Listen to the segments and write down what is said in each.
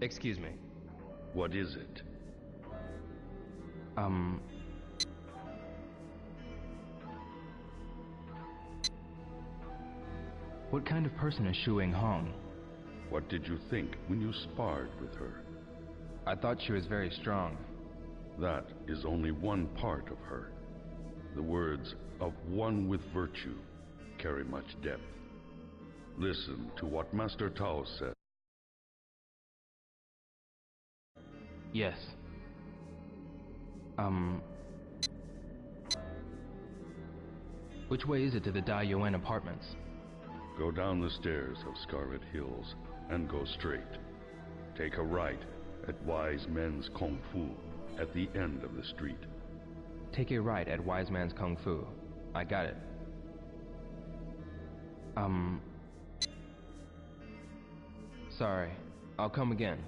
Excuse me. What is it? What kind of person is Shu Hong? What did you think when you sparred with her? I thought she was very strong. That is only one part of her. The words of one with virtue carry much depth. Listen to what Master Tao said. Yes. Which way is it to the Da Yuan apartments? Go down the stairs of Scarlet Hills and go straight. Take a right at Wise Men's Kung Fu at the end of the street. Take a right at Wise Man's Kung Fu. I got it. Sorry. I'll come again.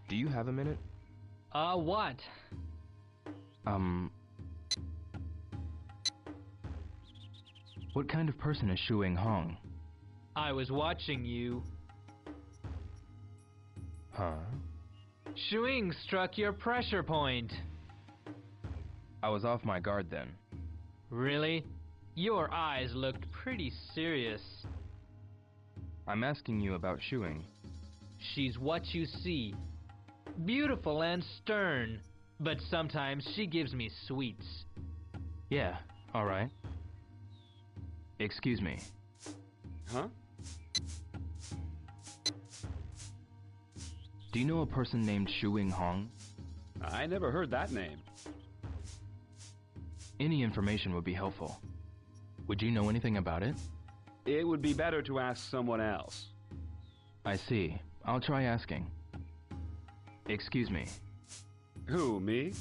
Do you have a minute? What? What kind of person is Shu Hong? I was watching you. Huh? Shuing struck your pressure point. I was off my guard then. Really? Your eyes looked pretty serious. I'm asking you about Shuing. She's what you see. Beautiful and stern, but sometimes she gives me sweets. Yeah, alright. Excuse me. Huh? Do you know a person named Shu Hong? I never heard that name. Any information would be helpful. Would you know anything about it? It would be better to ask someone else. I see. I'll try asking. Excuse me. Who, me?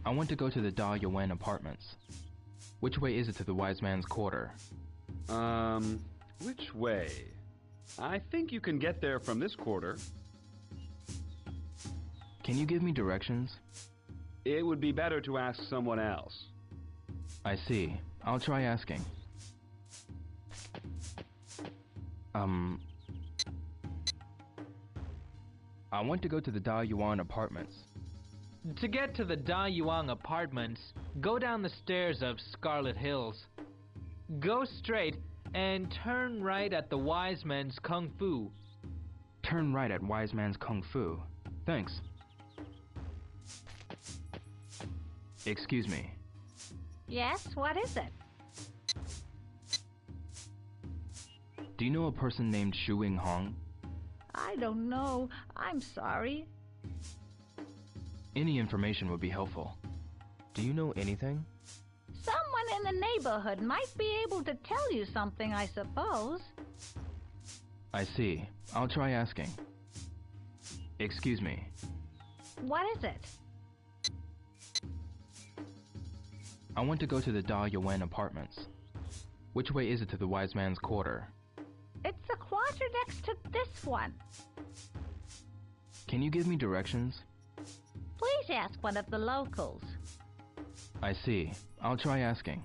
I want to go to the Da Yuan apartments. Which way is it to the Wise Man's Quarter? Which way? I think you can get there from this quarter. Can you give me directions? It would be better to ask someone else. I see. I'll try asking. I want to go to the Da Yuan apartments. To get to the Da Yuan apartments, go down the stairs of Scarlet Hills. Go straight and turn right at the Wise Men's Kung Fu. Turn right at Wise Man's Kung Fu. Thanks. Excuse me. Yes, what is it? Do you know a person named Shu Hong? I don't know. I'm sorry. Any information would be helpful. Do you know anything? Someone in the neighborhood might be able to tell you something, I suppose. I see. I'll try asking. Excuse me. What is it? I want to go to the Da Yuan apartments. Which way is it to the Wise Man's Quarter? It's the quarter next to this one. Can you give me directions? Please ask one of the locals. I see. I'll try asking.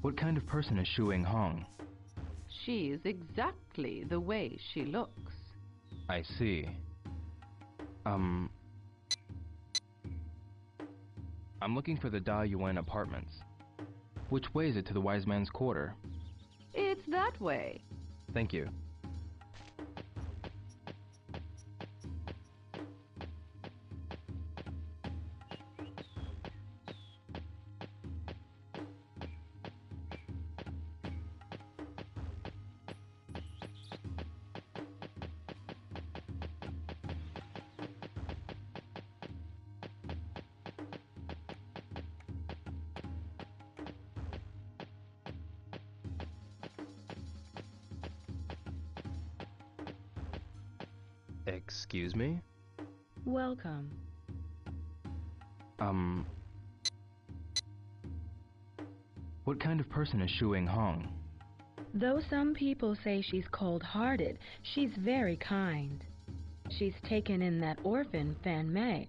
What kind of person is Shu Hong? She is exactly the way she looks. I see. I'm looking for the Da Yuan apartments. Which way is it to the wise man's quarter? It's that way. Thank you. Excuse me? Welcome. What kind of person is Shu Hong? Though some people say she's cold-hearted, she's very kind. She's taken in that orphan, Fan Mei,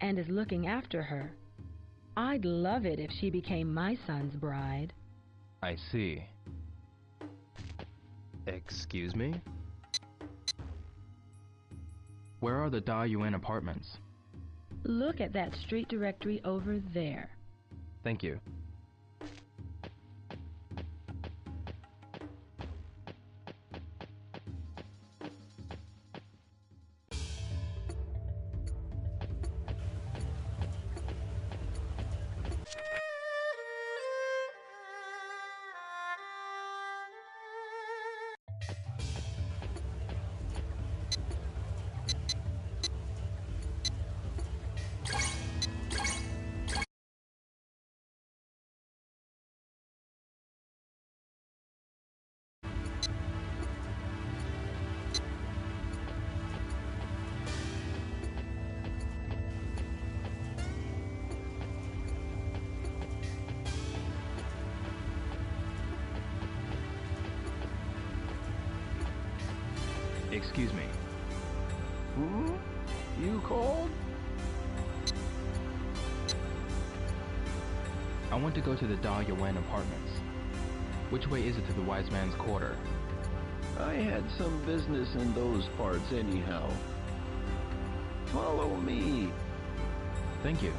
and is looking after her. I'd love it if she became my son's bride. I see. Excuse me? Where are the Da Yuan apartments? Look at that street directory over there. Thank you. Excuse me. You cold? I want to go to the Da Yuan apartments. Which way is it to the wise man's quarter? I had some business in those parts anyhow. Follow me. Thank you.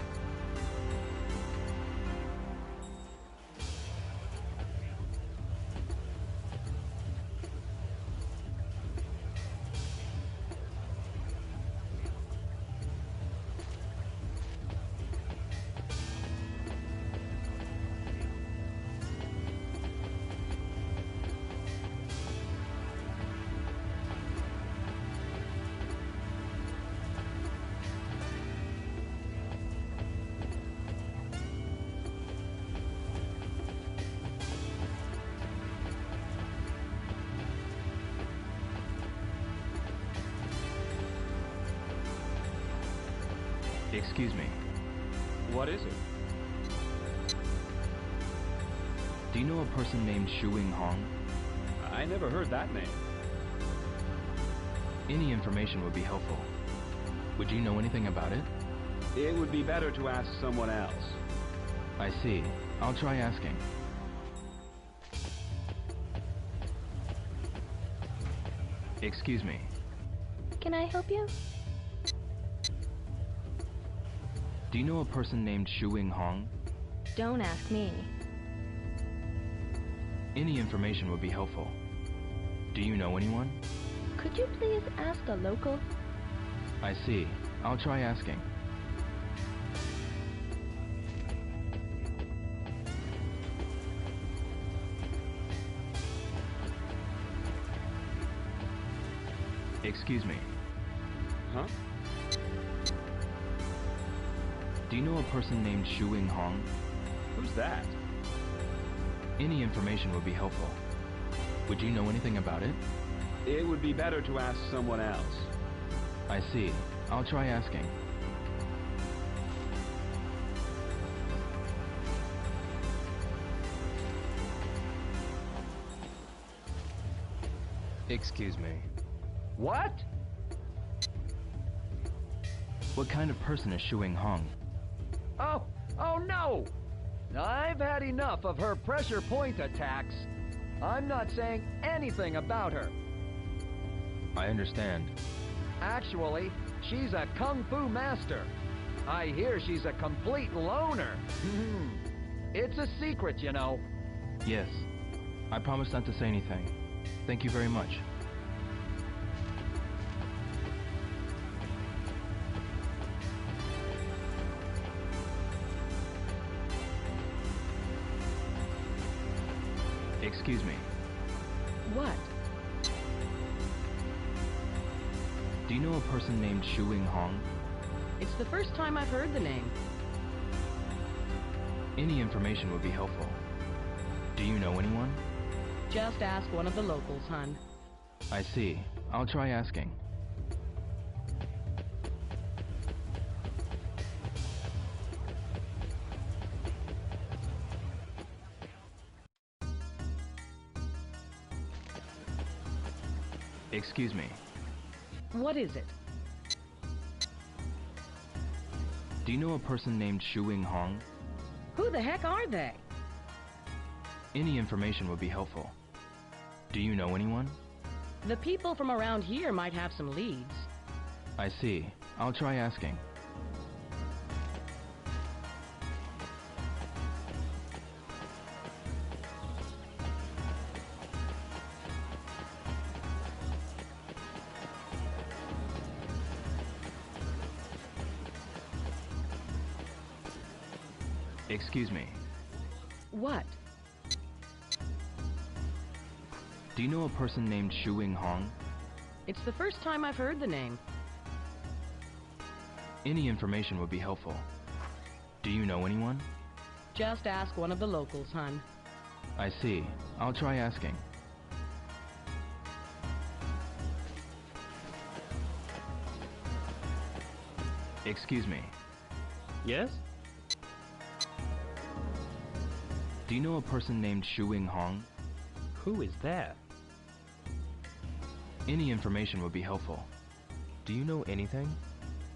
Excuse me. What is it? Do you know a person named Shu Hong? I never heard that name. Any information would be helpful. Would you know anything about it? It would be better to ask someone else. I see. I'll try asking. Excuse me. Can I help you? Do you know a person named Shu Hong? Don't ask me. Any information would be helpful. Do you know anyone? Could you please ask a local? I see. I'll try asking. Excuse me. Huh? Do you know a person named Shu Hong? Who's that? Any information would be helpful. Would you know anything about it? It would be better to ask someone else. I see. I'll try asking. Excuse me. What? What kind of person is Shu Hong? Oh no! I've had enough of her pressure point attacks. I'm not saying anything about her. I understand. Actually, she's a kung fu master. I hear she's a complete loner. It's a secret, you know. Yes. I promise not to say anything. Thank you very much. Excuse me. What? Do you know a person named Shuing Hong? It's the first time I've heard the name. Any information would be helpful. Do you know anyone? Just ask one of the locals, hun. I see. I'll try asking. Excuse me. What is it? Do you know a person named Shuing Hong? Who the heck are they? Any information would be helpful. Do you know anyone? The people from around here might have some leads. I see. I'll try asking. Excuse me. What? Do you know a person named Shuing Hong? It's the first time I've heard the name. Any information would be helpful. Do you know anyone? Just ask one of the locals, hun. I see. I'll try asking. Excuse me. Yes? Do you know a person named Shuing Hong? Who is that? Any information would be helpful. Do you know anything?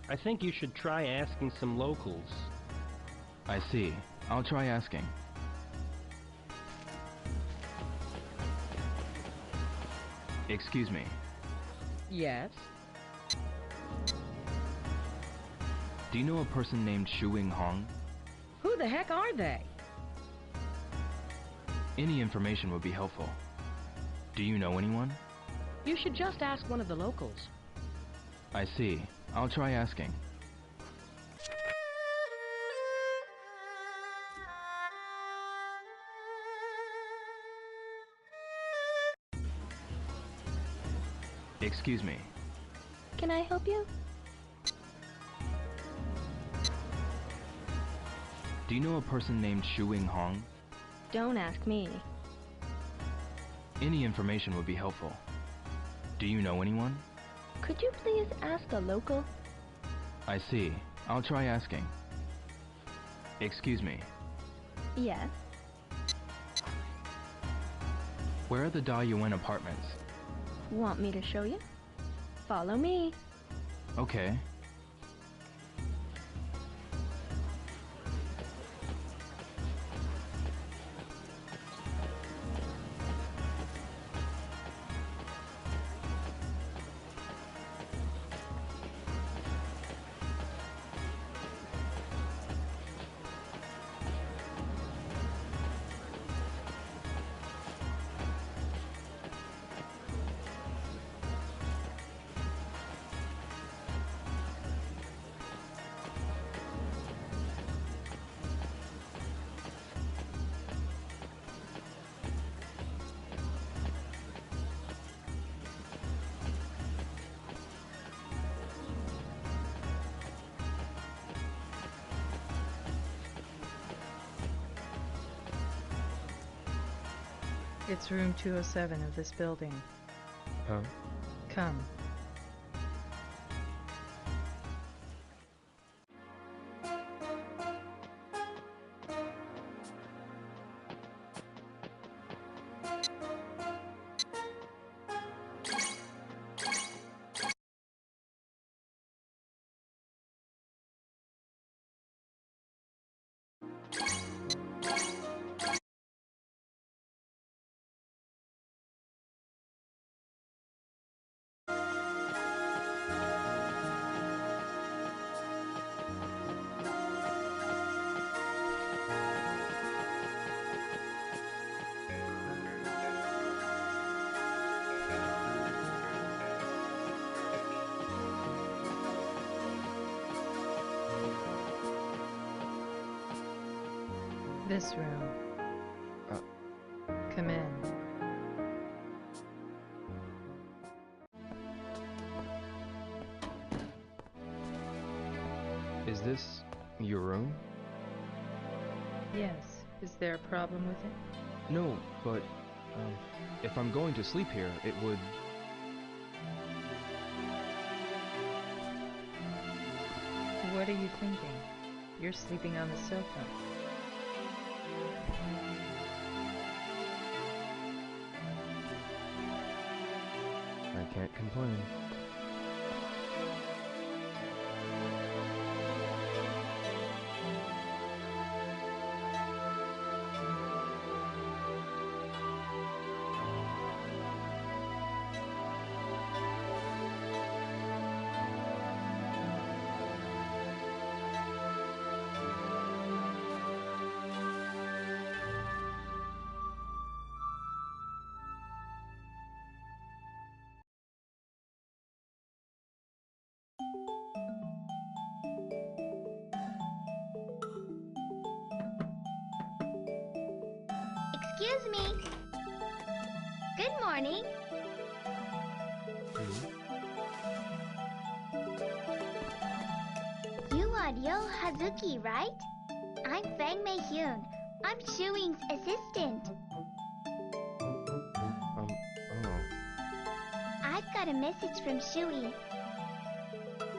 I think you should try asking some locals. I see. I'll try asking. Excuse me. Yes? Do you know a person named Shuing Hong? Who the heck are they? Any information would be helpful. Do you know anyone? You should just ask one of the locals. I see. I'll try asking. Excuse me. Can I help you? Do you know a person named Shuing Hong? Don't ask me. Any information would be helpful. Do you know anyone? Could you please ask a local? I see. I'll try asking. Excuse me. Yes. Where are the Da Yuan apartments? Want me to show you? Follow me. Okay. It's room 207 of this building. Huh? Come. This room. Come in. Is this your room? Yes. Is there a problem with it? No, but if I'm going to sleep here, it would... What are you thinking? You're sleeping on the sofa. I can't complain. Excuse me. Good morning. You are Ryo Hazuki, right? I'm Fang Mei Hyun. I'm Shuing's assistant. Oh. I've got a message from Shuing.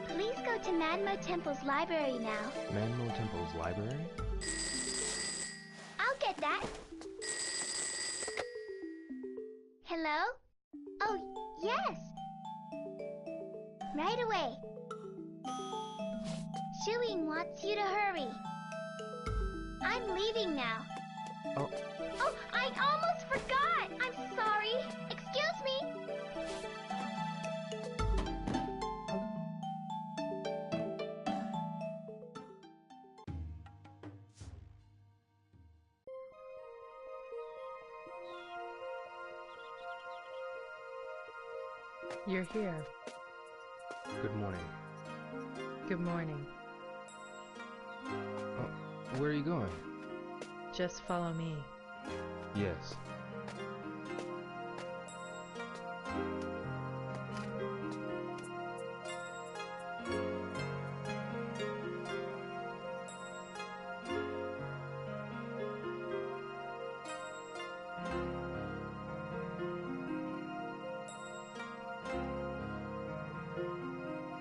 Please go to Manmo Temple's library now. Manmo Temple's library? I'll get that. Hello? Oh, yes. Right away. Shuing wants you to hurry. I'm leaving now. Oh. Oh, I almost forgot. I'm sorry. Excuse me. You're here. Good morning. Good morning. Oh, where are you going? Just follow me. Yes.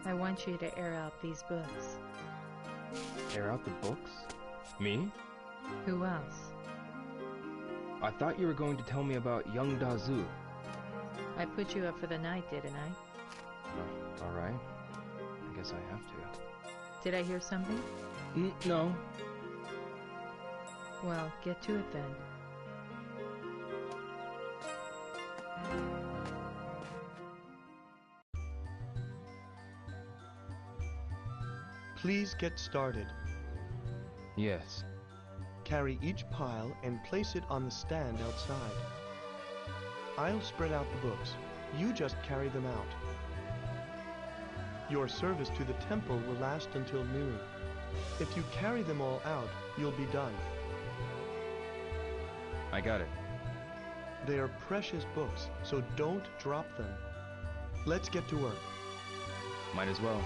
I want you to air out these books. Air out the books? Me? Who else? I thought you were going to tell me about young Dazu. I put you up for the night, didn't I? Oh, all right. I guess I have to. Did I hear something? No. Well, get to it then. Please get started. Yes. Carry each pile and place it on the stand outside. I'll spread out the books. You just carry them out. Your service to the temple will last until noon. If you carry them all out, you'll be done. I got it. They are precious books, so don't drop them. Let's get to work. Might as well.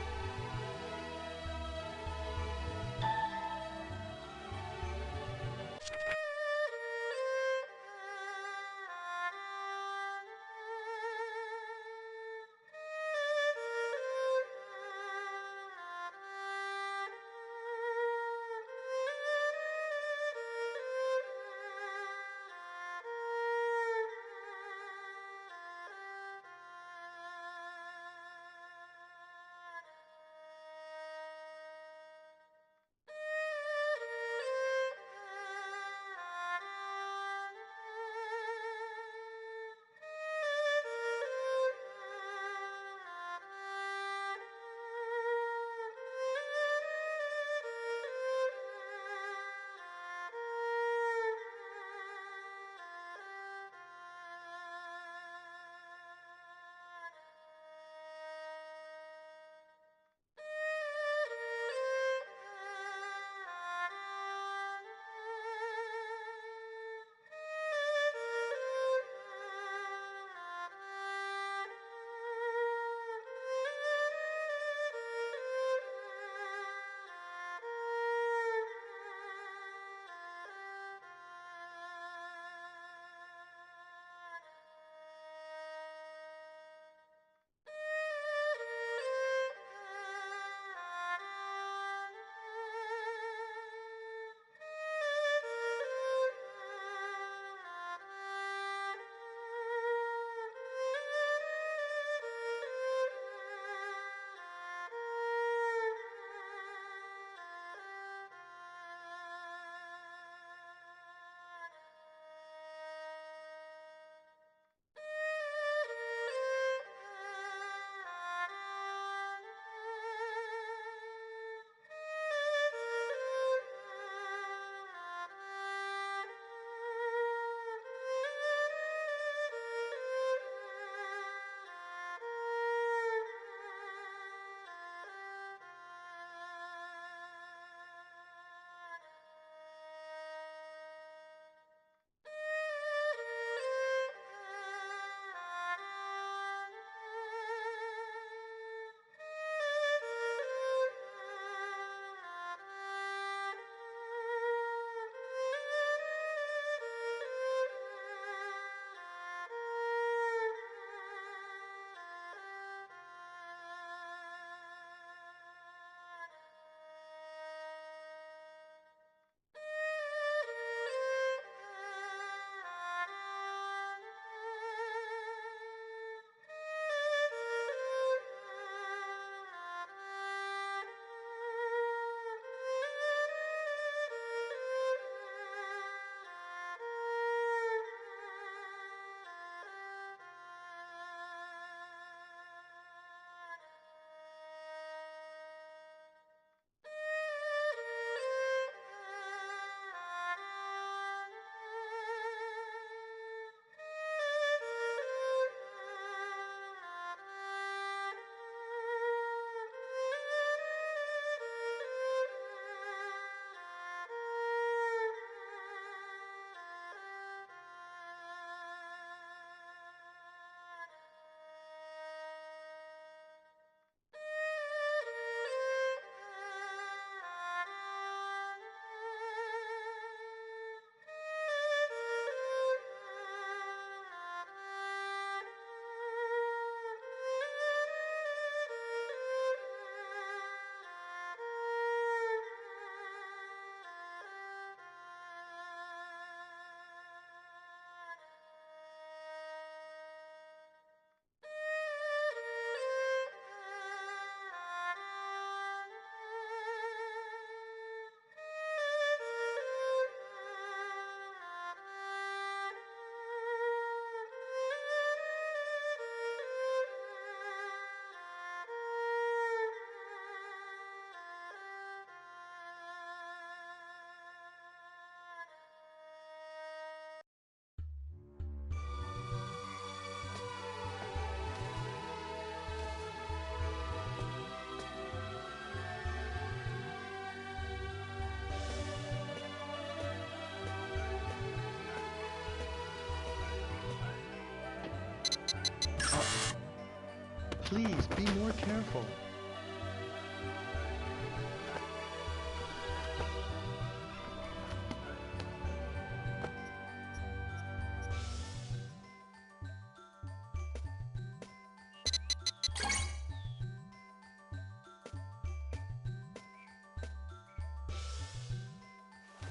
Please, be more careful.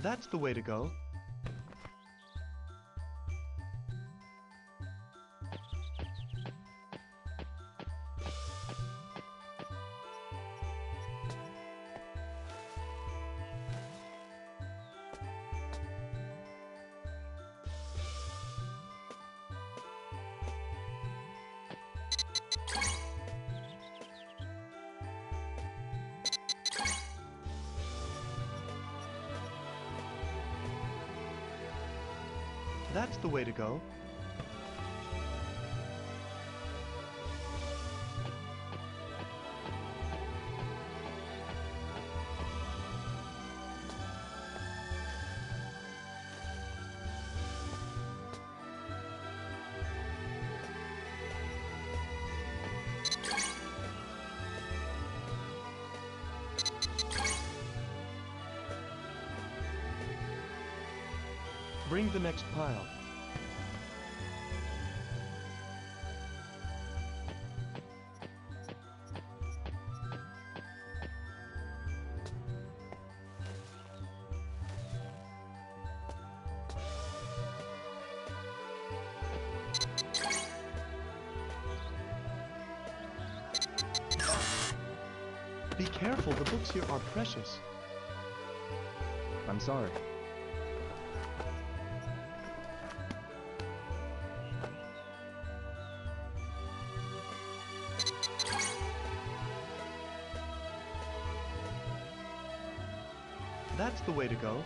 That's the way to go. That's the way to go. Bring the next pile. Be careful, the books here are precious. I'm sorry. That's the way to go.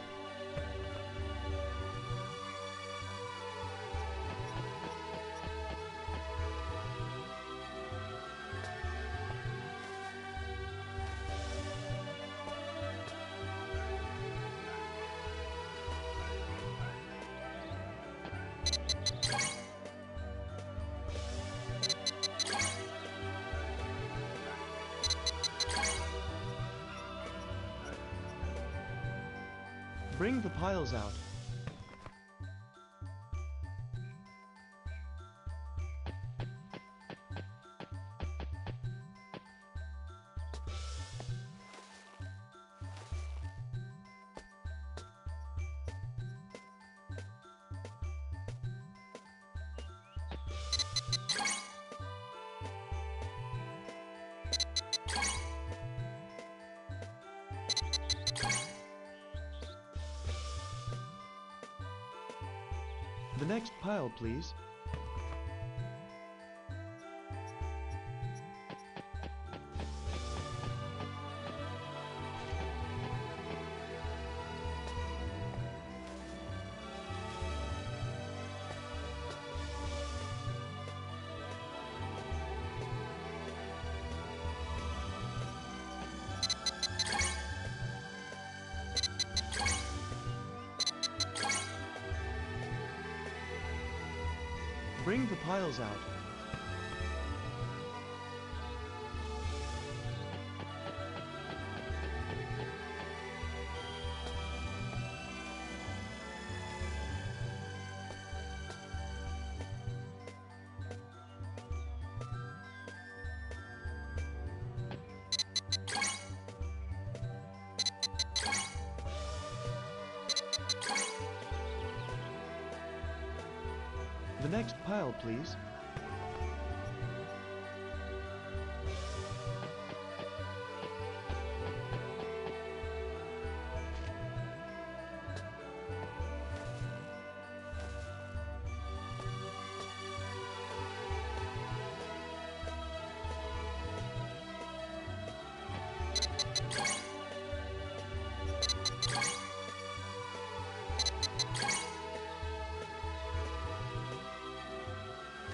Bring the piles out. The next pile, please. Bring the piles out. The next pile, please.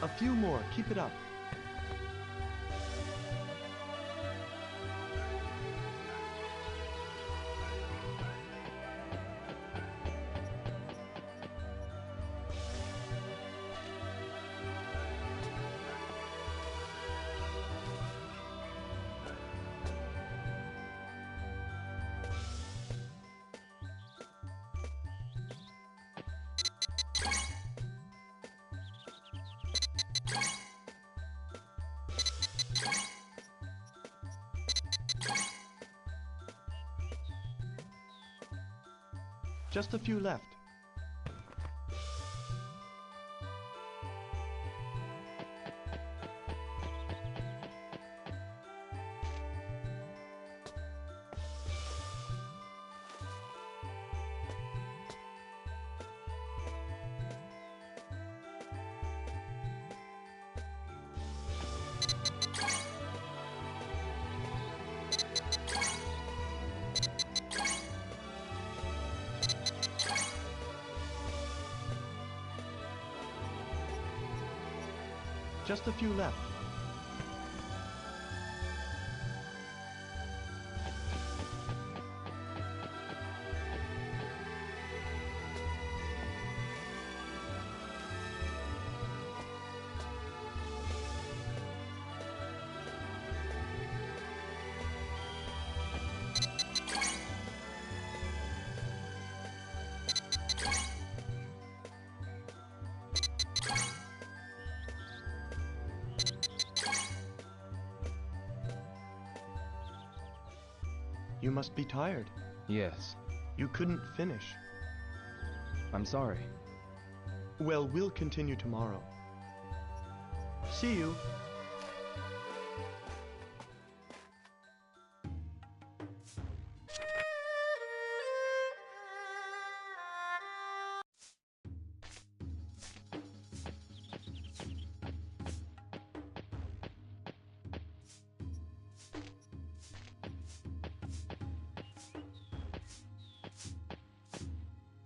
A few more. Keep it up. Just a few left. Just a few left. You must be tired. Yes. You couldn't finish. I'm sorry. Well, we'll continue tomorrow. See you.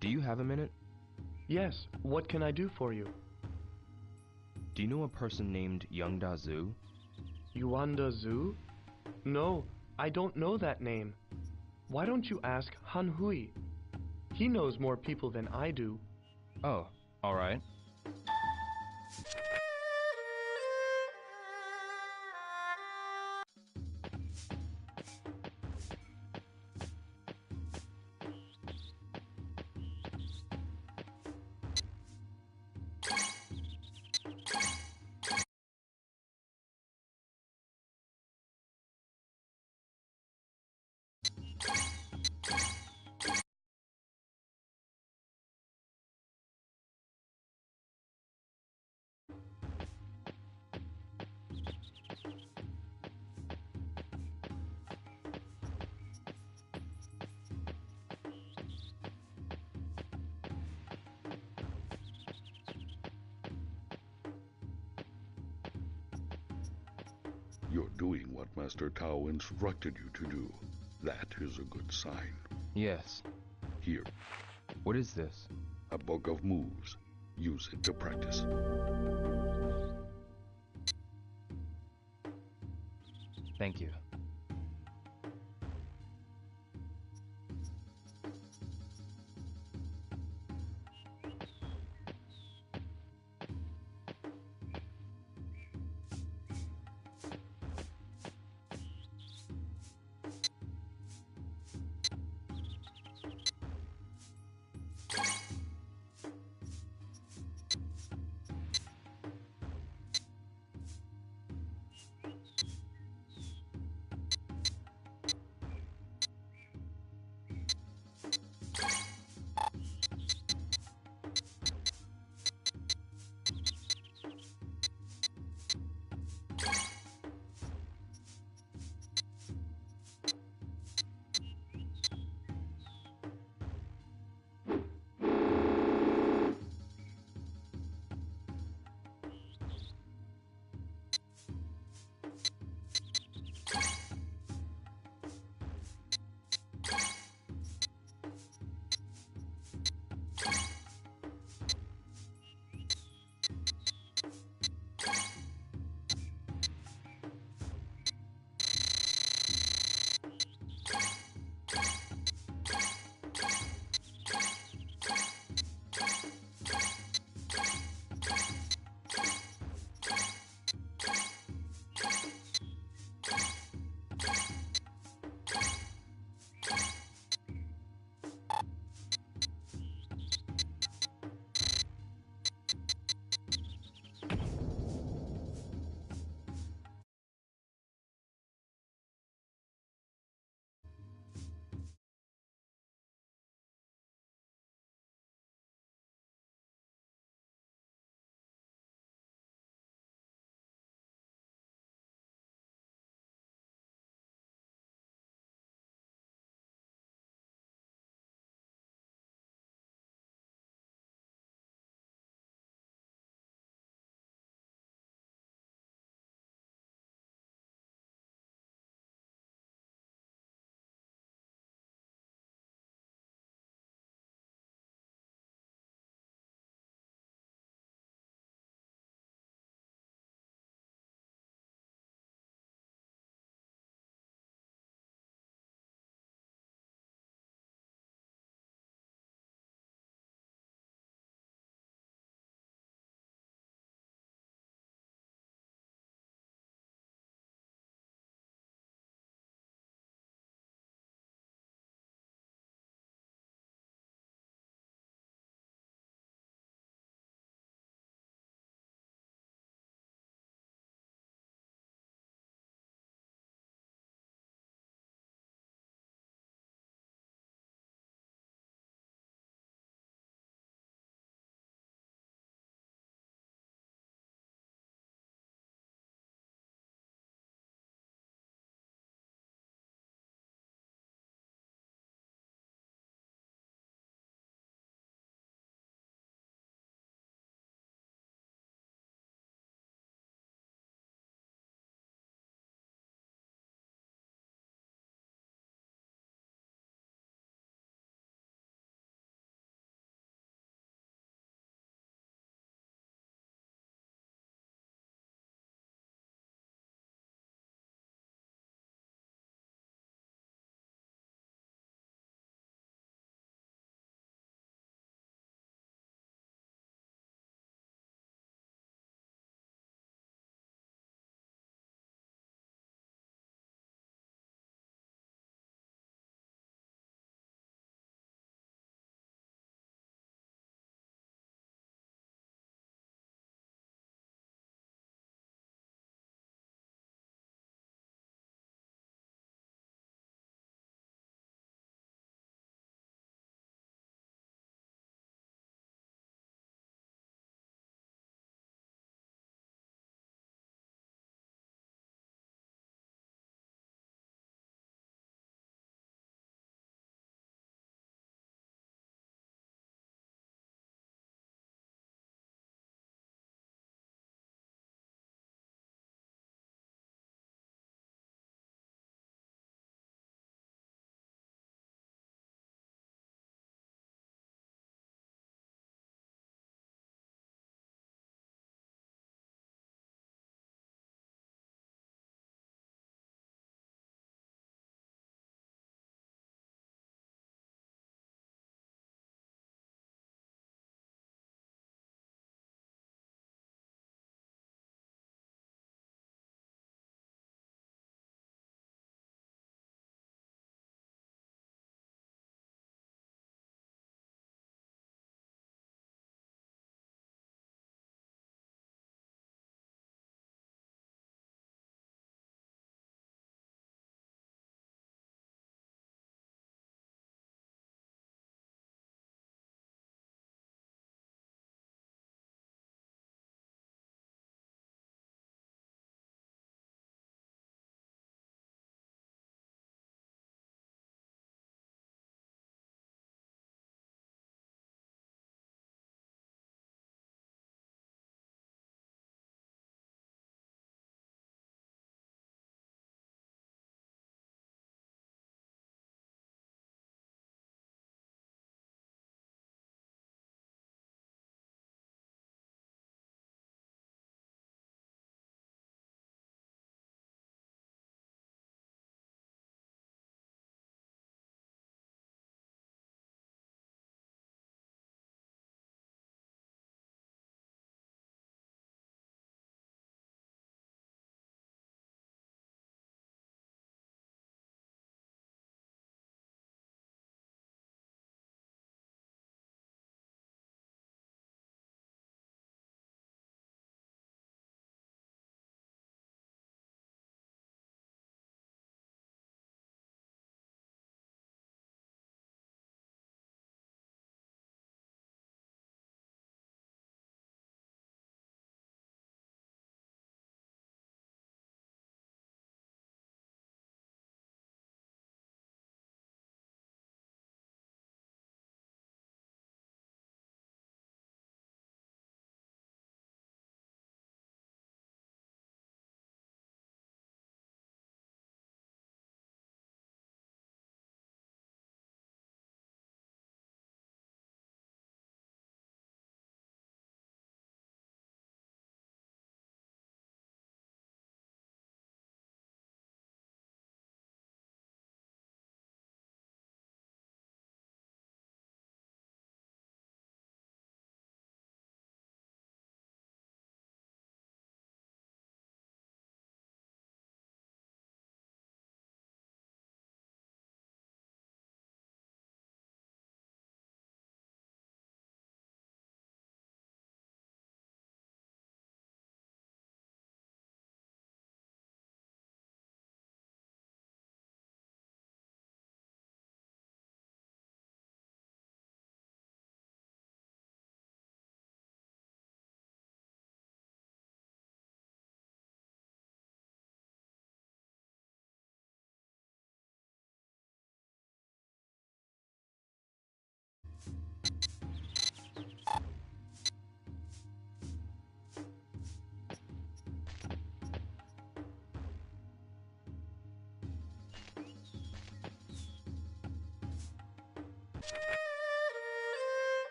Do you have a minute? Yes, what can I do for you? Do you know a person named Youngda Zhu? Yuanda Zhu? No, I don't know that name. Why don't you ask Han Hui? He knows more people than I do. Oh, alright. You're doing what Master Tao instructed you to do. That is a good sign. Yes. Here, What is this? a book of moves. Use it to practice. Thank you.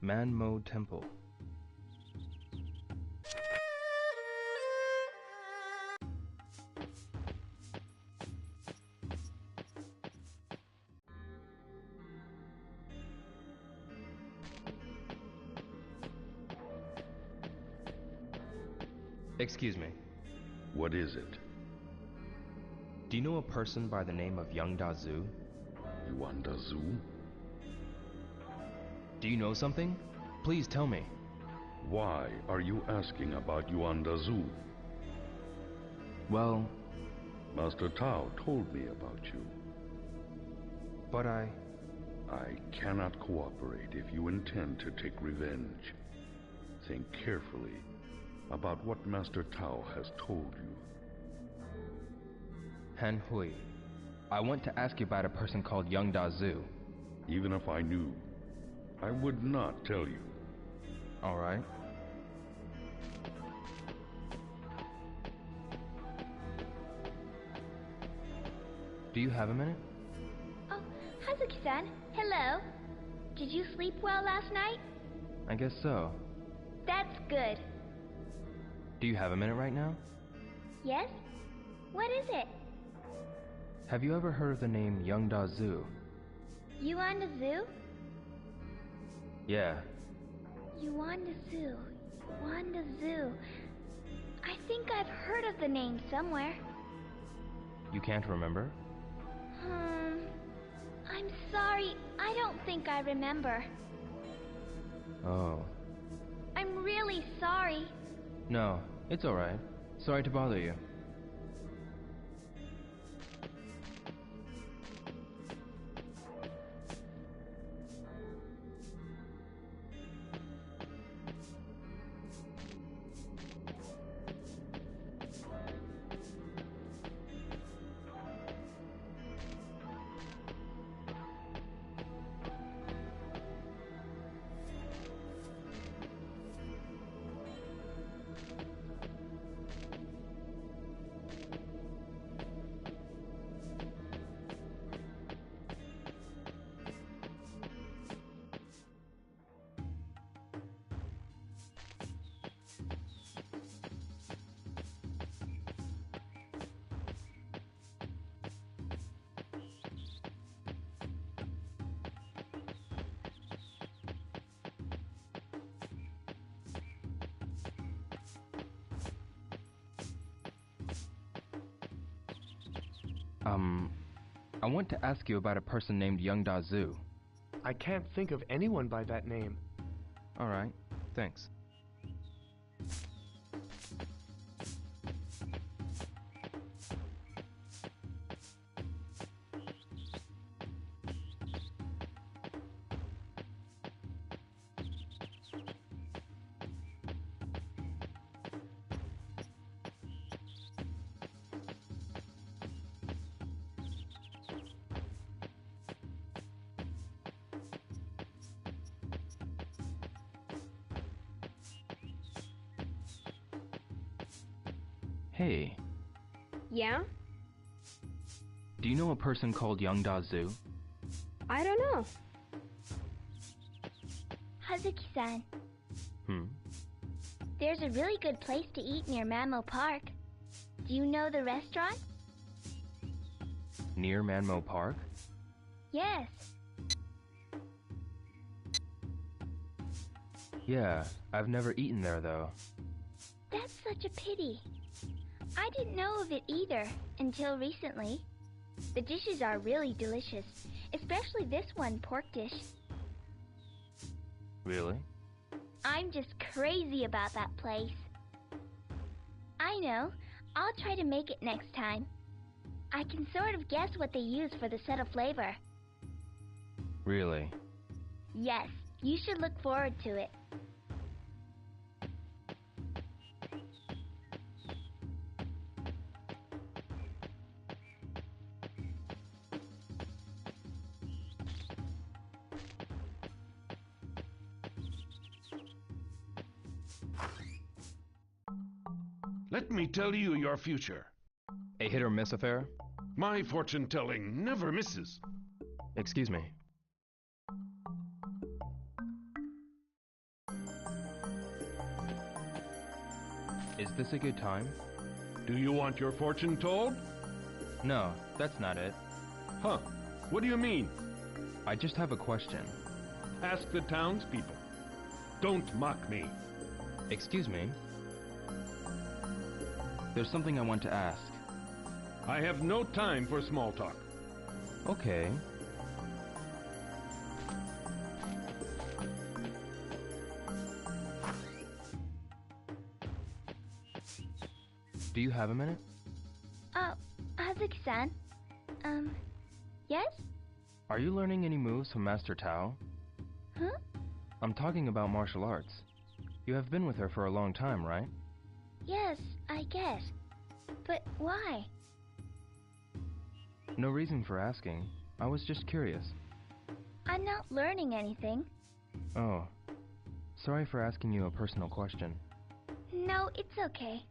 Manmo Temple. Excuse me. What is it? Do you know a person by the name of Young Dazu? Yuan Dazu? Do you know something? Please tell me. Why are you asking about Yuan Dazu? Well, Master Tao told me about you. But I cannot cooperate if you intend to take revenge. Think carefully about what Master Tao has told you. Han Hui, I want to ask you about a person called Young Dazu. Even if I knew, I would not tell you. All right. Do you have a minute? Oh, Hazuki-san, hello. Did you sleep well last night? I guess so. That's good. Do you have a minute right now? Yes? What is it? Have you ever heard of the name Young Dazu? Yuan Dazu? Yeah. Yuan Dazu. Yuan Dazu. I think I've heard of the name somewhere. You can't remember? I'm sorry. I don't think I remember. Oh. I'm really sorry. No, it's all right. Sorry to bother you. I want to ask you about a person named Young Dazu. I can't think of anyone by that name. All right, thanks. Hey. Yeah? Do you know a person called Young Dazu? I don't know. Hazuki-san. There's a really good place to eat near Manmo Park. Do you know the restaurant? Near Manmo Park? Yes. Yeah, I've never eaten there though. That's such a pity. I didn't know of it either until recently. The dishes are really delicious, especially this one pork dish. Really? I'm just crazy about that place. I know. I'll try to make it next time. I can sort of guess what they use for the subtle flavor. Really? Yes, you should look forward to it. Let me tell you your future. A hit or miss affair? My fortune-telling never misses. Excuse me. Is this a good time? Do you want your fortune told? No, that's not it. Huh. What do you mean? I just have a question. Ask the townspeople. Don't mock me. Excuse me. There's something I want to ask. I have no time for small talk. Okay. Do you have a minute? Hazuki-san. Yes? Are you learning any moves from Master Tao? Huh? I'm talking about martial arts. You have been with her for a long time, right? Yes, I guess. But why? No reason for asking. I was just curious. I'm not learning anything. Oh. Sorry for asking you a personal question. No, it's okay.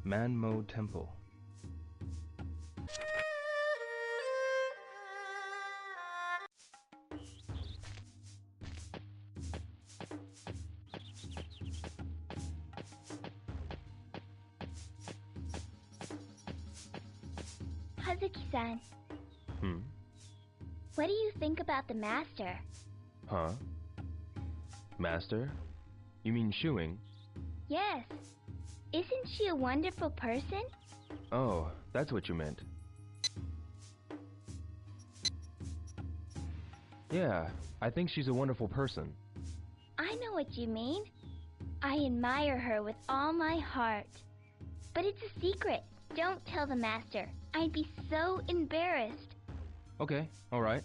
Man-Mo Temple. Hazuki-san. What do you think about the master? Huh? Master? You mean Shuing? Yes. Isn't she a wonderful person? Oh, that's what you meant. Yeah, I think she's a wonderful person. I know what you mean. I admire her with all my heart. But it's a secret. Don't tell the master. I'd be so embarrassed. Okay, alright.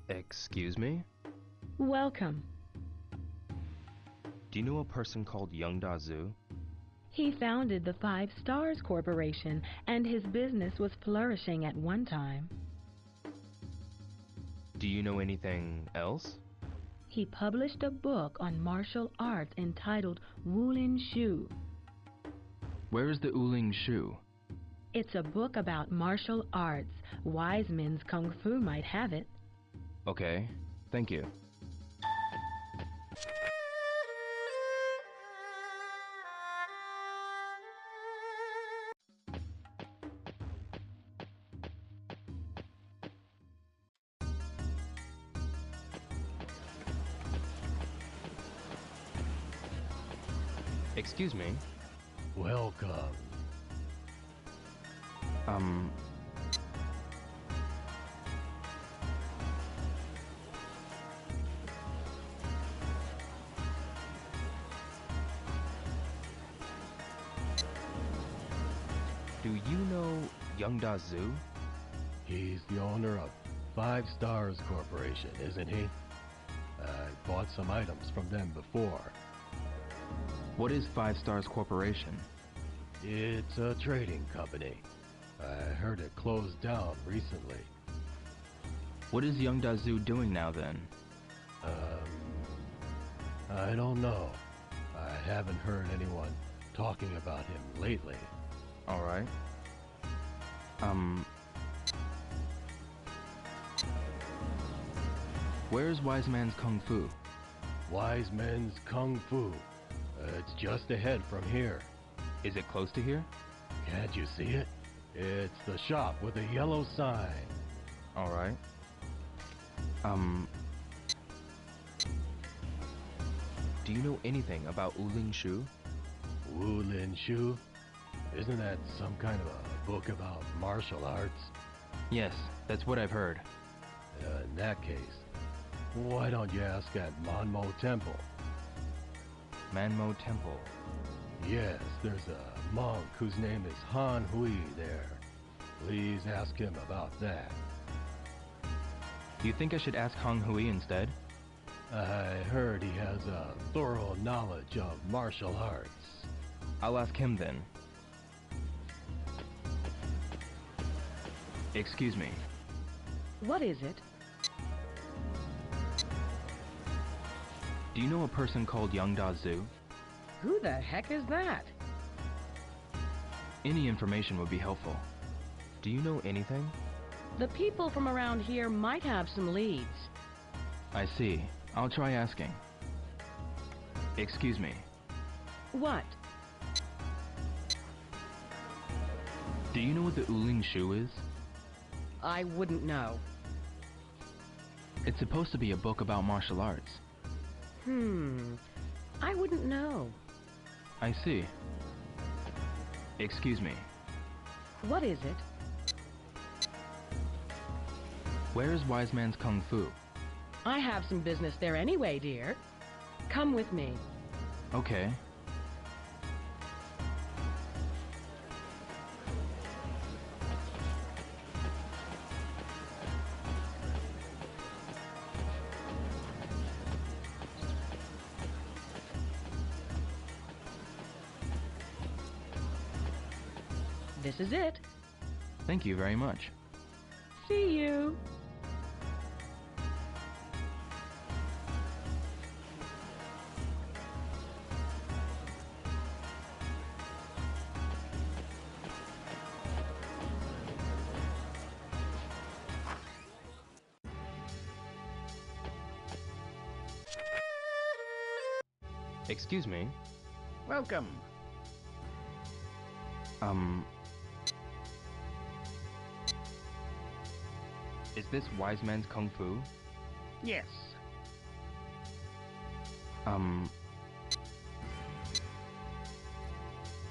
Excuse me? Welcome. Do you know a person called Young Da-Zu? He founded the Five Stars Corporation, and his business was flourishing at one time. Do you know anything else? He published a book on martial arts entitled Wulin Shu. Where is the Wuling Shu? It's a book about martial arts. Wise men's kung fu might have it. Okay, thank you. Excuse me. Welcome. Do you know Young Da-Zu? He's the owner of Five Stars Corporation, isn't he? I bought some items from them before. What is 5 Stars Corporation? It's a trading company. I heard it closed down recently. What is young Dazu doing now then? I don't know. I haven't heard anyone talking about him lately. Alright. Where's Wise Man's Kung Fu? Wise Men's Kung Fu. It's just ahead from here. Is it close to here? Can't you see it? It's the shop with a yellow sign. Alright. Do you know anything about Wuling Shu? Wulin Shu? Isn't that some kind of a book about martial arts? Yes, that's what I've heard. In that case, why don't you ask at Manmo Temple? Manmo Temple. Yes, there's a monk whose name is Han Hui there. Please ask him about that. Do you think I should ask Hong Hui instead? I heard he has a thorough knowledge of martial arts. I'll ask him then. Excuse me. What is it? Do you know a person called Young Dazu? Who the heck is that? Any information would be helpful. Do you know anything? The people from around here might have some leads. I see. I'll try asking. Excuse me. What? Do you know what the Wuling Shu is? I wouldn't know. It's supposed to be a book about martial arts. I wouldn't know. I see. Excuse me. What is it? Where is Wise Man's Kung Fu? I have some business there anyway, dear. Come with me. Okay. This is it. Thank you very much. See you. Excuse me. Welcome. Is this Wise Man's Kung Fu? Yes.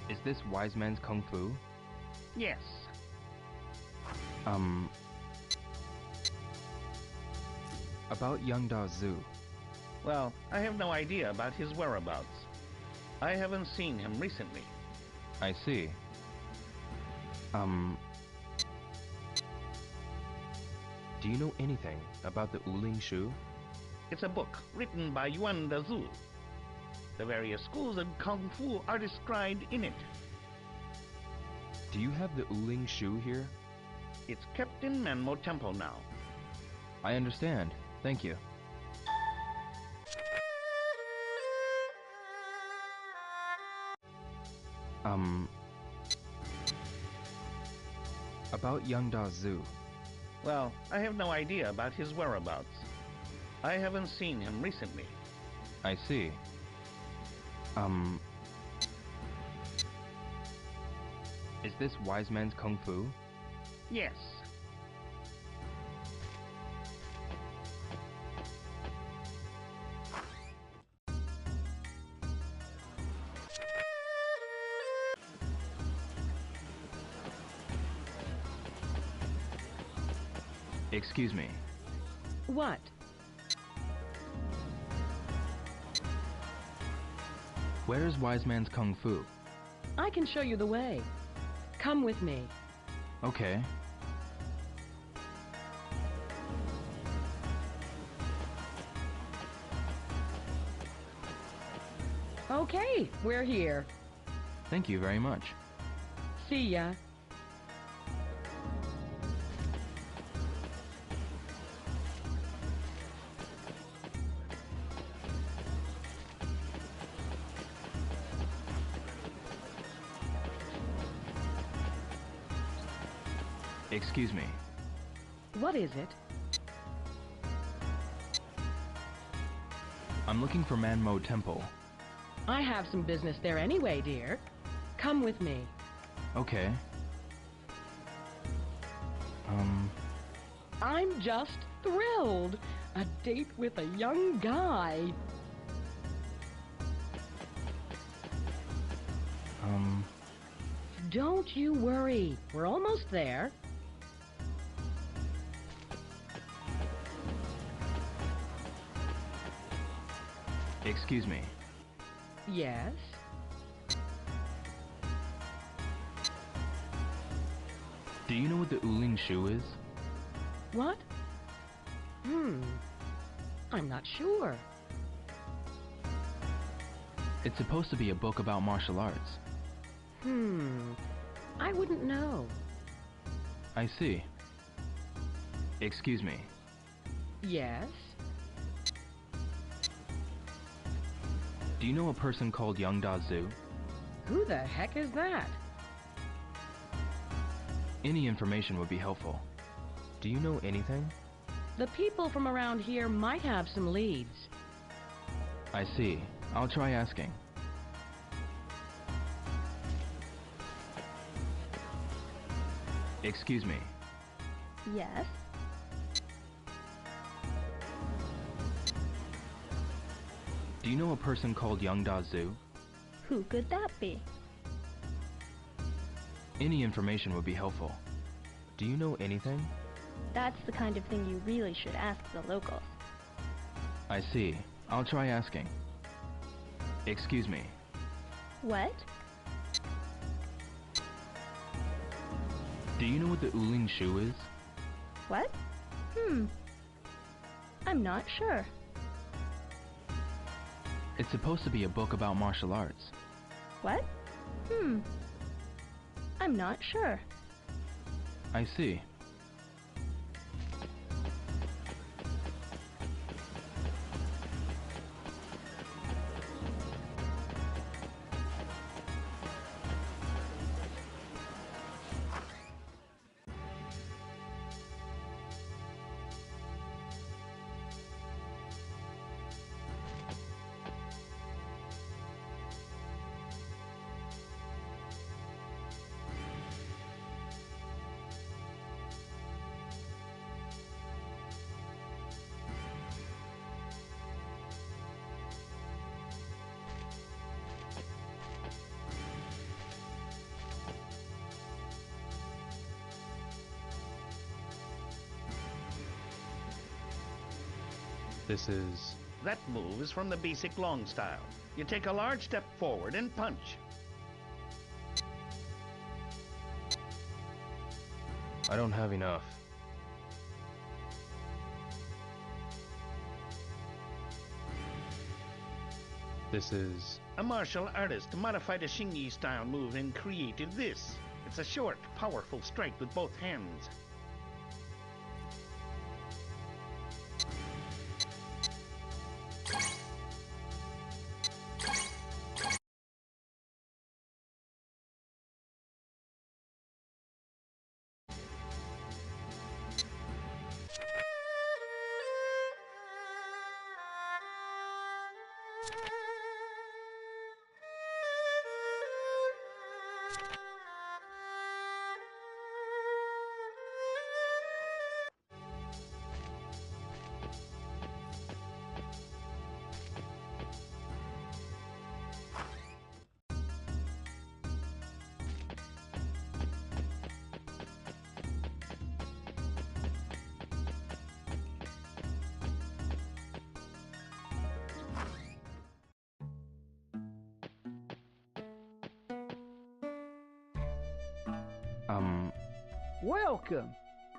Is this Wise Man's Kung Fu? Yes. About young Dazu. Well, I have no idea about his whereabouts. I haven't seen him recently. I see. Do you know anything about the Wuling Shu? It's a book written by Yuan Dazu. The various schools of Kung Fu are described in it. Do you have the Wuling Shu here? It's kept in Manmo Temple now. I understand. Thank you. About young Dazu. Well, I have no idea about his whereabouts. I haven't seen him recently. I see. Is this Wise Man's Kung Fu? Yes. Excuse me. What? Where is Wise Man's Kung Fu? I can show you the way. Come with me. Okay. Okay, we're here. Thank you very much. See ya. Excuse me. What is it? I'm looking for Manmo Temple. I have some business there anyway, dear. Come with me. Okay. I'm just thrilled. A date with a young guy. Don't you worry. We're almost there. Excuse me. Yes? Do you know what the Ulin Shu is? What? I'm not sure. It's supposed to be a book about martial arts. I wouldn't know. I see. Excuse me. Yes? Do you know a person called Young Da Zhu? Who the heck is that? Any information would be helpful. Do you know anything? The people from around here might have some leads. I see. I'll try asking. Excuse me. Yes? Do you know a person called Young Da Zhu? Who could that be? Any information would be helpful. Do you know anything? That's the kind of thing you really should ask the locals. I see. I'll try asking. Excuse me. What? Do you know what the Ulin Shu is? What? I'm not sure. It's supposed to be a book about martial arts. What? I'm not sure. I see. This is... That move is from the basic long style. You take a large step forward and punch. I don't have enough. This is... A martial artist modified a Xingyi style move and created this. It's a short, powerful strike with both hands. Welcome.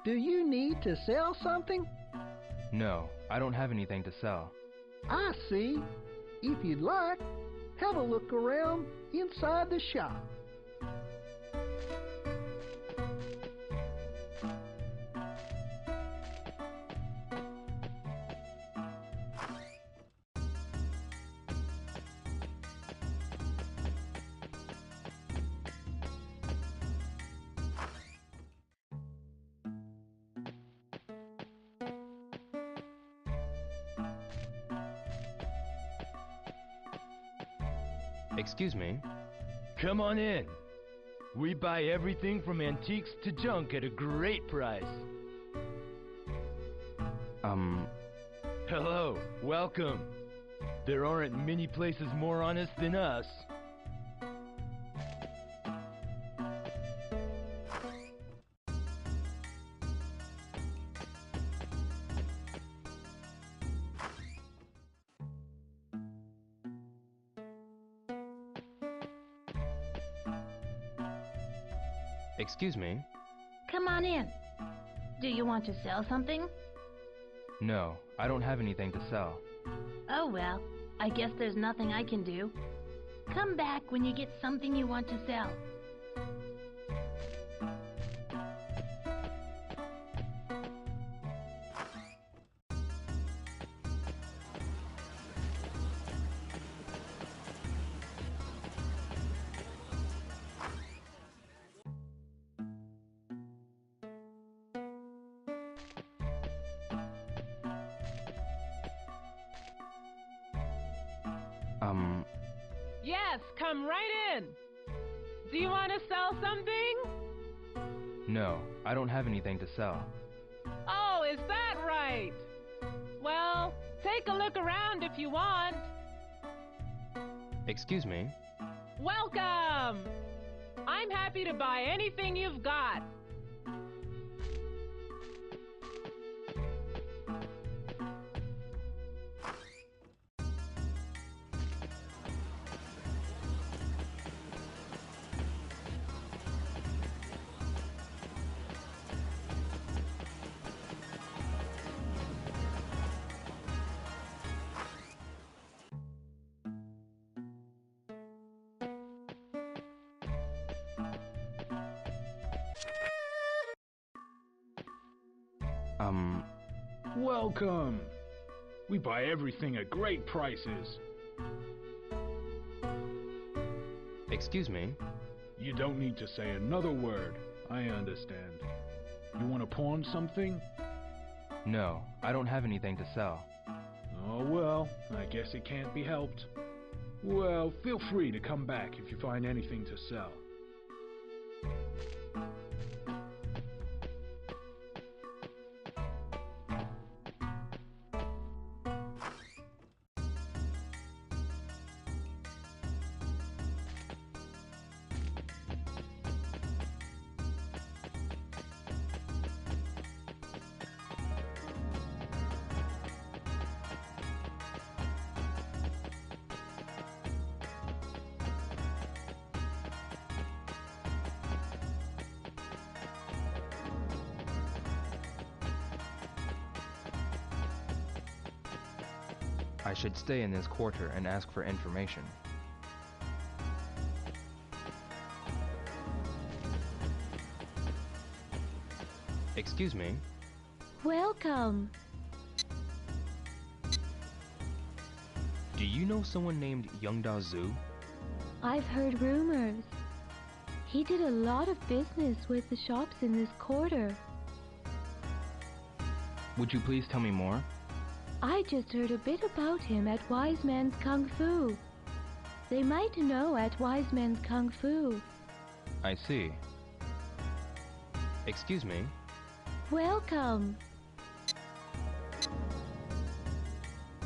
Do you need to sell something? No, I don't have anything to sell. I see. If you'd like, how have a look around inside the shop. Excuse me. Come on in. We buy everything from antiques to junk at a great price. Hello, welcome. There aren't many places more honest than us. Excuse me. Come on in. Do you want to sell something? No, I don't have anything to sell. Oh well, I guess there's nothing I can do. Come back when you get something you want to sell. Yes, come right in. Do you want to sell something? No, I don't have anything to sell. Oh, is that right? Well, take a look around if you want. Excuse me. Welcome! I'm happy to buy anything you've got. Welcome. We buy everything at great prices. Excuse me. You don't need to say another word. I understand. You want to pawn something? No, I don't have anything to sell. Oh well, I guess it can't be helped. Well, feel free to come back if you find anything to sell. I should stay in this quarter and ask for information. Excuse me. Welcome. Do you know someone named Youngda Zhu? I've heard rumors. He did a lot of business with the shops in this quarter. Would you please tell me more? I just heard a bit about him at Wise Man's Kung Fu. They might know at Wise Man's Kung Fu. I see. Excuse me. Welcome.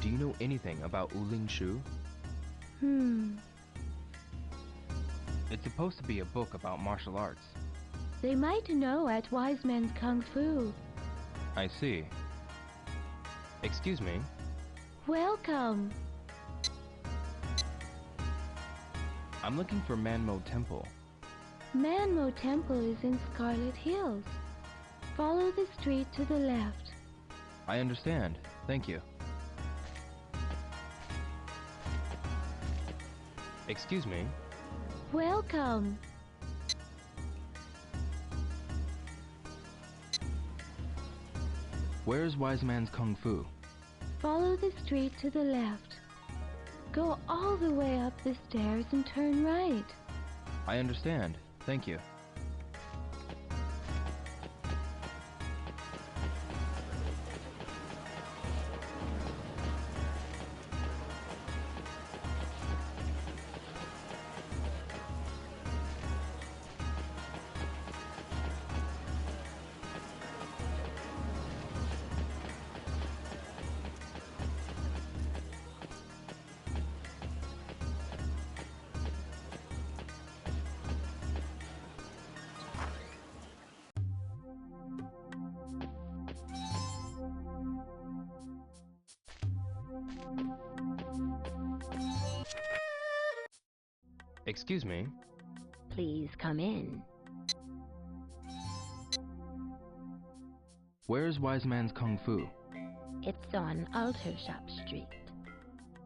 Do you know anything about Wuling Shu? It's supposed to be a book about martial arts. They might know at Wise Man's Kung Fu. I see. Excuse me. Welcome. I'm looking for Manmo Temple. Manmo Temple is in Scarlet Hills. Follow the street to the left. I understand. Thank you. Excuse me. Welcome. Where's Wise Man's Kung Fu? Follow the street to the left. Go all the way up the stairs and turn right. I understand. Thank you. Excuse me. Please come in. Where's Wise Man's Kung Fu? It's on Aldershot Street.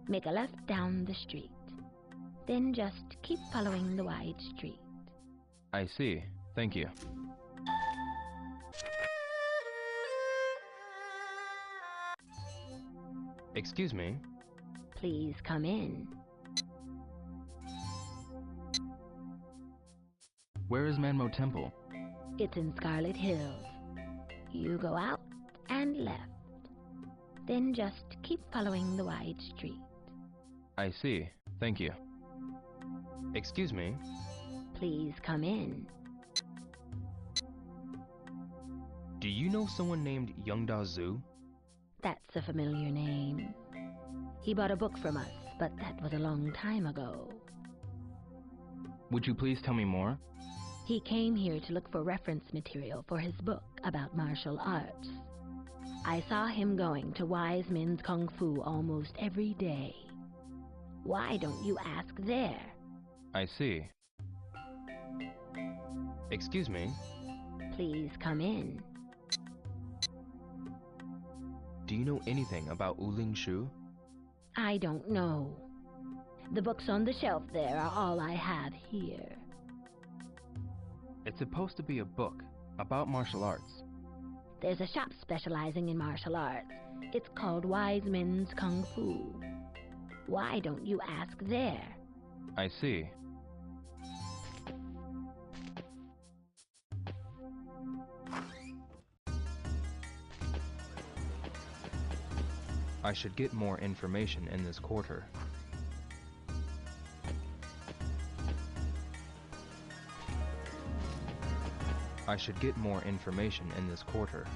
Make a left down the street. Then just keep following the wide street. I see. Thank you. Excuse me. Please come in. Where is Manmo Temple? It's in Scarlet Hills. You go out and left. Then just keep following the wide street. I see. Thank you. Excuse me. Please come in. Do you know someone named Youngda Zhu? That's a familiar name. He bought a book from us, but that was a long time ago. Would you please tell me more? He came here to look for reference material for his book about martial arts. I saw him going to Wise Men's Kung Fu almost every day. Why don't you ask there? I see. Excuse me. Please come in. Do you know anything about Wuling Shu? I don't know. The books on the shelf there are all I have here. It's supposed to be a book about martial arts. There's a shop specializing in martial arts. It's called Wise Men's Kung Fu. Why don't you ask there? I see. I should get more information in this quarter. I should get more information in this quarter.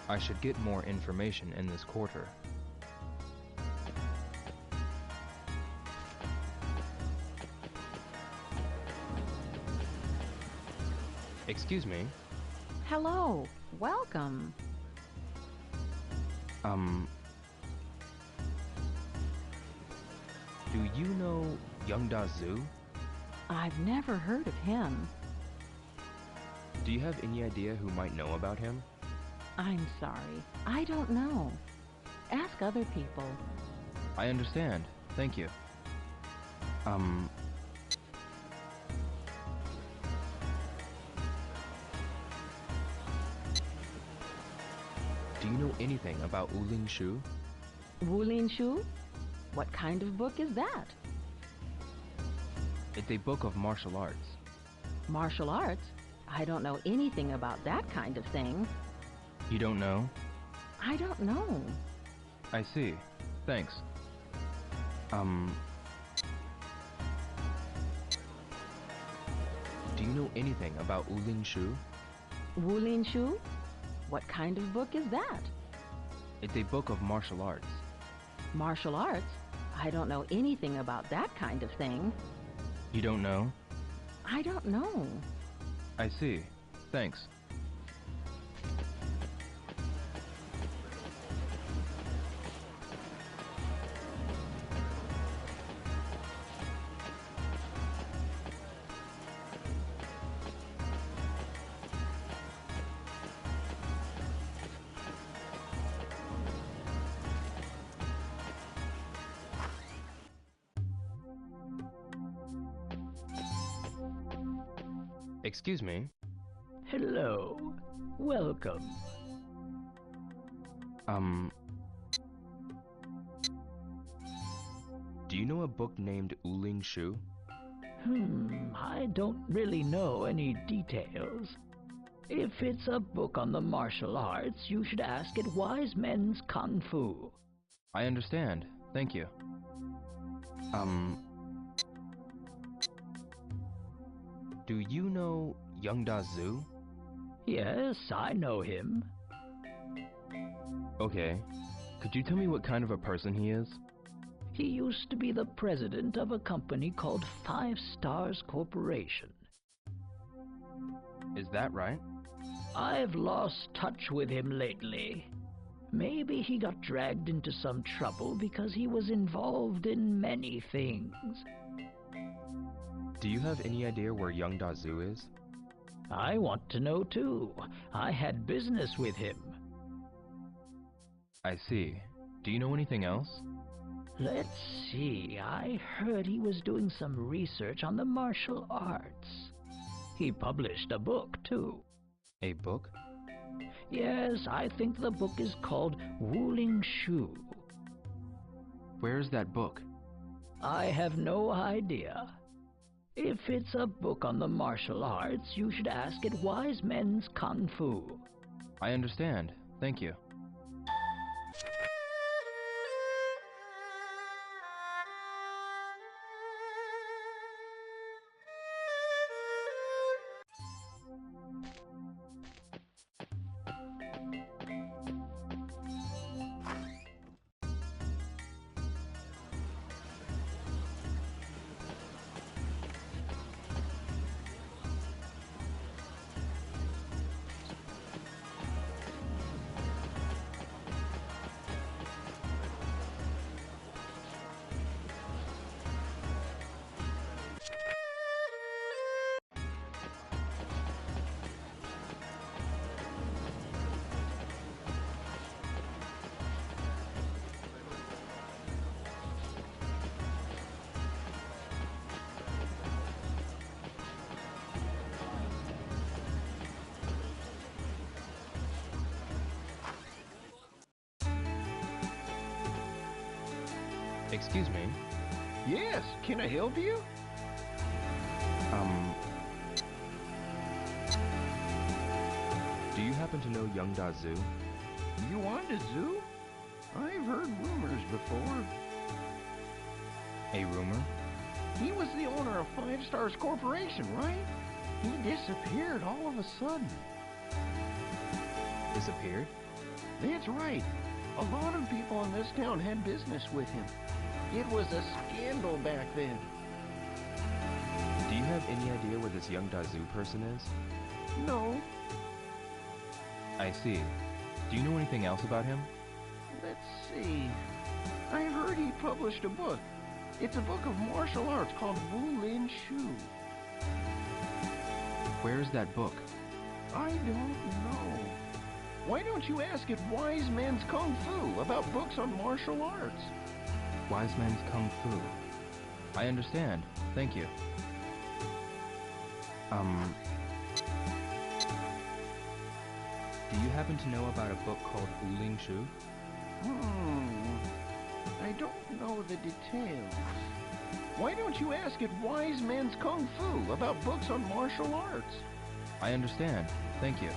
I should get more information in this quarter. Excuse me. Hello. Welcome. Do you know Youngda Zhu? I've never heard of him. Do you have any idea who might know about him? I'm sorry. I don't know. Ask other people. I understand. Thank you. Do you know anything about Wuling Shu? Wuling Shu? What kind of book is that? It's a book of martial arts. Martial arts? I don't know anything about that kind of thing. You don't know? I don't know. I see. Thanks. Do you know anything about Wuling Shu? Wuling Shu? What kind of book is that? It's a book of martial arts. Martial arts? I don't know anything about that kind of thing. You don't know? I don't know. I see. Thanks. Excuse me. Hello. Welcome. Do you know a book named Wuling Shu? I don't really know any details. If it's a book on the martial arts, you should ask at Wise Men's Kung Fu. I understand. Thank you. Do you know Young Da Zhu? Yes, I know him. Okay. Could you tell me what kind of a person he is? He used to be the president of a company called 5 Stars Corporation. Is that right? I've lost touch with him lately. Maybe he got dragged into some trouble because he was involved in many things. Do you have any idea where Young Da Zhu is? I want to know too. I had business with him. I see. Do you know anything else? Let's see. I heard he was doing some research on the martial arts. He published a book too. A book? Yes, I think the book is called Wuling Shu. Where's that book? I have no idea. If it's a book on the martial arts, you should ask at Wise Men's Kung Fu. I understand. Thank you. Excuse me. Yes, can I help you? Do you happen to know Young Da Zhu? Yuan Da Zhu? I've heard rumors before. A rumor? He was the owner of 5 Stars Corporation, right? He disappeared all of a sudden. Disappeared? That's right. A lot of people in this town had business with him. It was a scandal back then. Do you have any idea where this Young Da Zhu person is? No. I see. Do you know anything else about him? Let's see. I heard he published a book. It's a book of martial arts called Wuling Shu. Where's that book? I don't know. Why don't you ask at Wise Men's Kung Fu about books on martial arts? Wise Men's Kung Fu. I understand. Thank you. Do you happen to know about a book called Wuling Shu? I don't know the details. Why don't you ask at Wise Men's Kung Fu about books on martial arts? I understand. Thank you.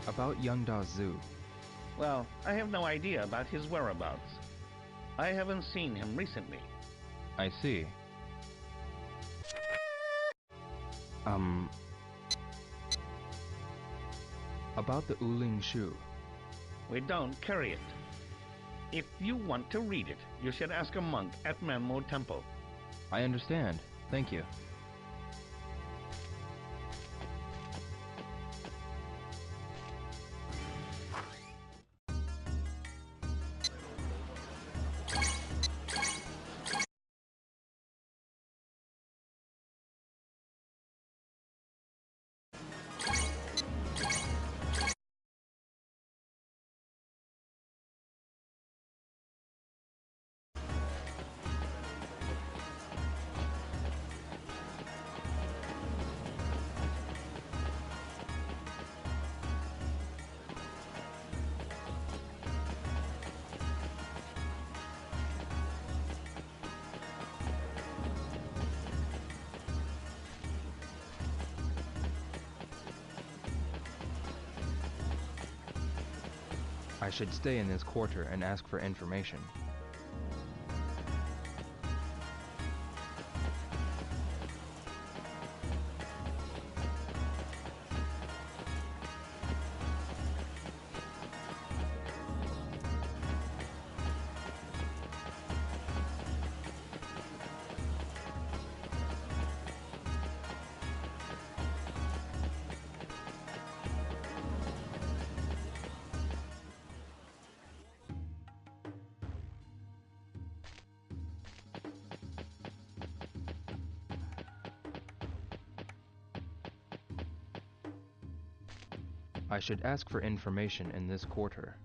About Young Da Zhu. Well, I have no idea about his whereabouts. I haven't seen him recently. I see. About the Uling Shu. We don't carry it. If you want to read it, you should ask a monk at Menmo Temple. I understand. Thank you. I should stay in this quarter and ask for information. I should ask for information in this quarter.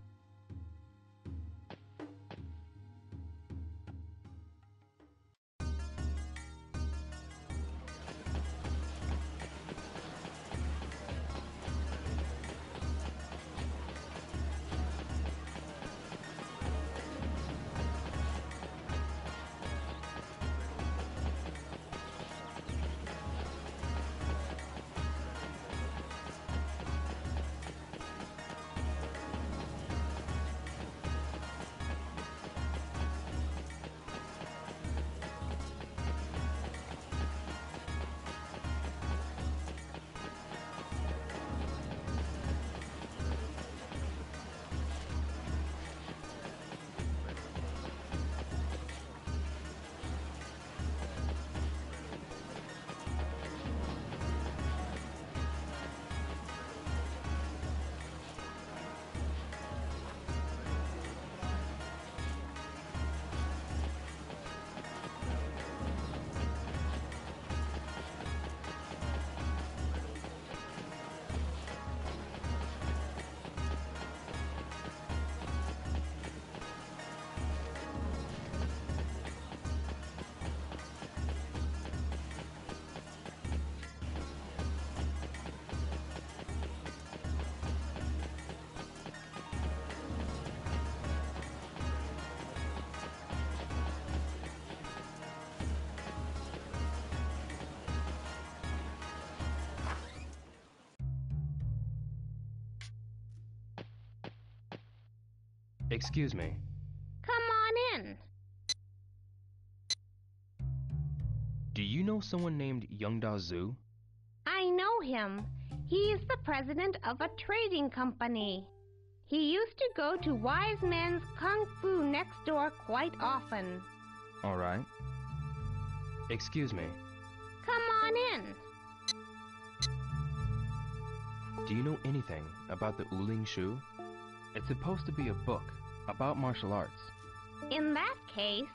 Excuse me. Come on in. Do you know someone named Young Da Zhu? I know him. He is the president of a trading company. He used to go to Wise Men's Kung Fu next door quite often. All right. Excuse me. Come on in. Do you know anything about the Uling Shu? It's supposed to be a book about martial arts. In that case,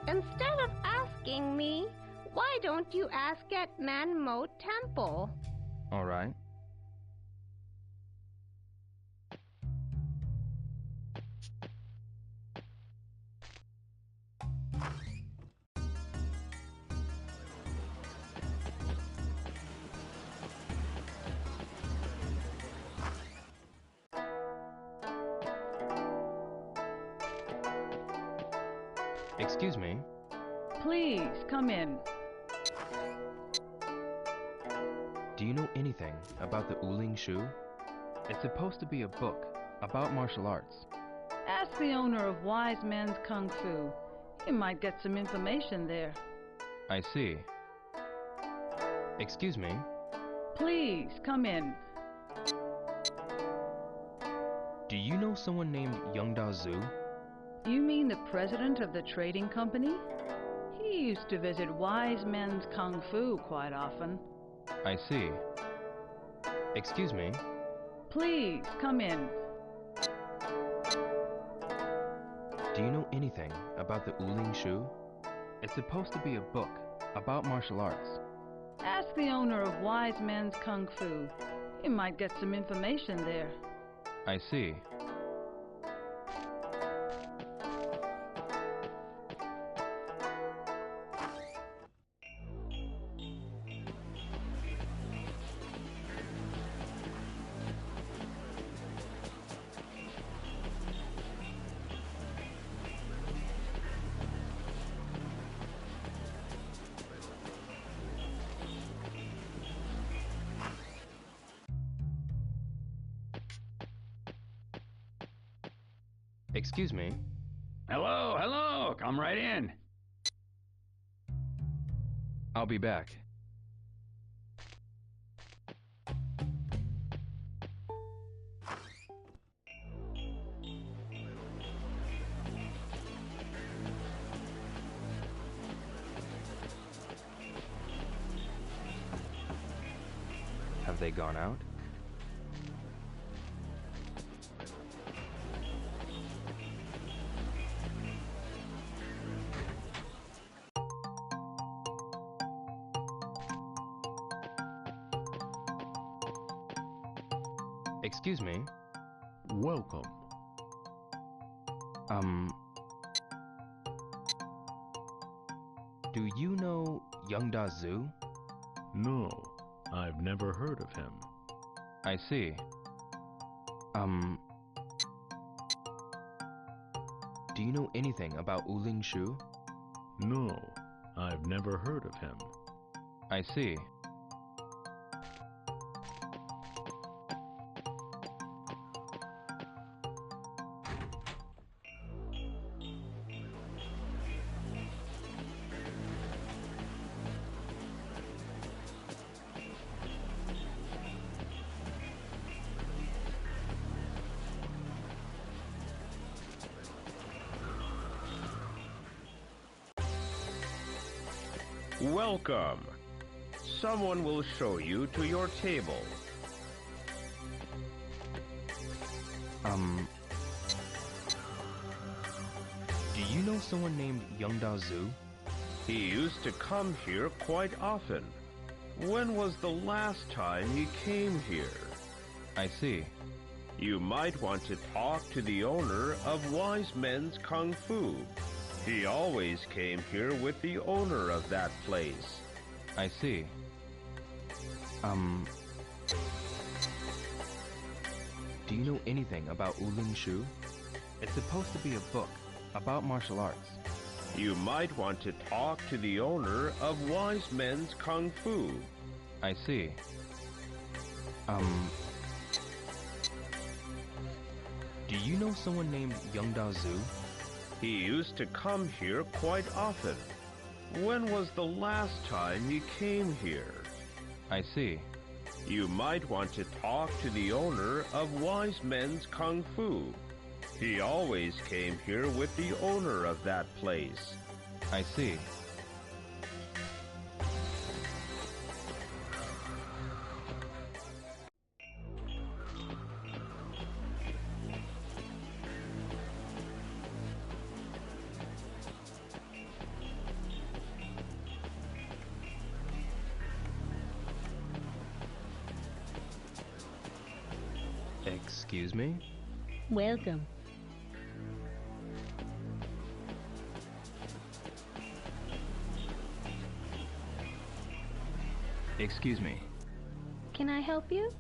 instead of asking me, why don't you ask at Manmo Temple? All right. Excuse me. Please, come in. Do you know anything about the Uling Shu? It's supposed to be a book about martial arts. Ask the owner of Wise Men's Kung Fu. You might get some information there. I see. Excuse me? Please, come in. Do you know someone named Youngda Zhu? You mean the president of the trading company? He used to visit Wise Men's Kung Fu quite often. I see. Excuse me? Please, come in. Do you know anything about the Uling Shu? It's supposed to be a book about martial arts. Ask the owner of Wise Men's Kung Fu. You might get some information there. I see. Excuse me? Hello, hello! Come right in. I'll be back. Have they gone out? Excuse me? Welcome. Do you know Youngda Zhu? No, I've never heard of him. I see. Do you know anything about Uling Shu? No, I've never heard of him. I see. Welcome. Someone will show you to your table. Do you know someone named Youngda Zhu? He used to come here quite often. When was the last time he came here? I see. You might want to talk to the owner of Wise Men's Kung Fu. He always came here with the owner of that place. I see. Do you know anything about Uling Shu? It's supposed to be a book about martial arts. You might want to talk to the owner of Wise Men's Kung Fu. I see. Do you know someone named Youngda Zhu? He used to come here quite often. When was the last time he came here? I see. You might want to talk to the owner of Wise Men's Kung Fu. He always came here with the owner of that place. I see. Excuse me? Welcome. Excuse me. Can I help you?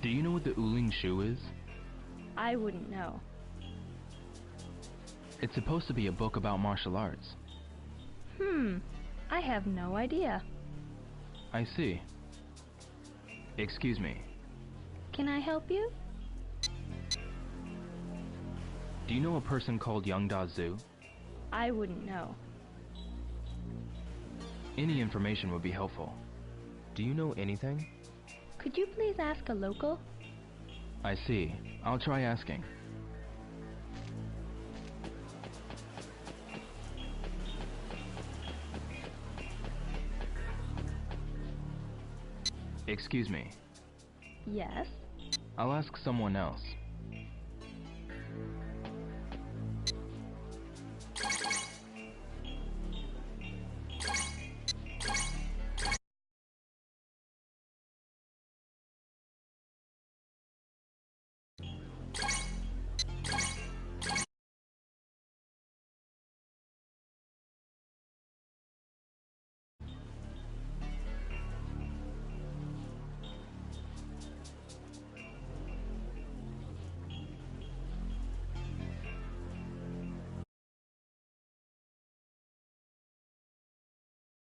Do you know what the Uling Shu is? I wouldn't know. It's supposed to be a book about martial arts. I have no idea. I see. Excuse me. Can I help you? Do you know a person called Youngda Zhu? I wouldn't know. Any information would be helpful. Do you know anything? Could you please ask a local? I see. I'll try asking. Excuse me. Yes? I'll ask someone else.